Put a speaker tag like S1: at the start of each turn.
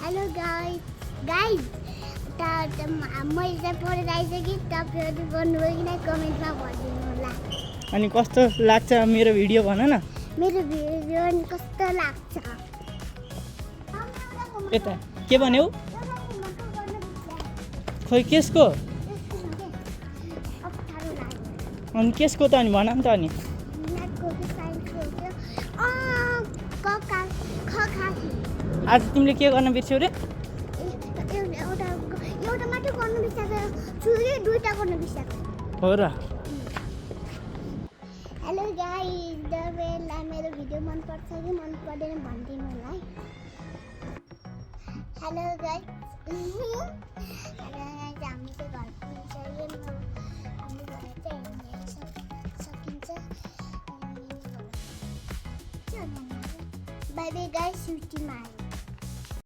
S1: Hello guys मैले चाहिँ पढेर आइसकेँ तपाईँहरू गर्नुभयो कि नै कमेन्टमा भनिदिनु होला।
S2: अनि कस्तो लाग्छ मेरो भिडियो भन न।
S1: मेरो भिडियो कस्तो लाग्छ
S2: यता के भन्यौ खोइ केसको अनि केसको त अनि भन नि त अनि आज तिमीले के गर्न बिर्स्यौ रे
S1: एउटा मात्र गर्नु बिर्सेको छु कि दुईटा गर्नु बिर्सेको
S2: हो र।
S1: हेलो गाइस तपाईँलाई मेरो भिडियो मन पर्छ कि मन पर्दैन भनिदिनु होला है। हेलो गाइस हामी चाहिँ घर पुगिसक्यो हामी घर चाहिँ सकिन्छ। बाई बाई गाइस छुट्टीमा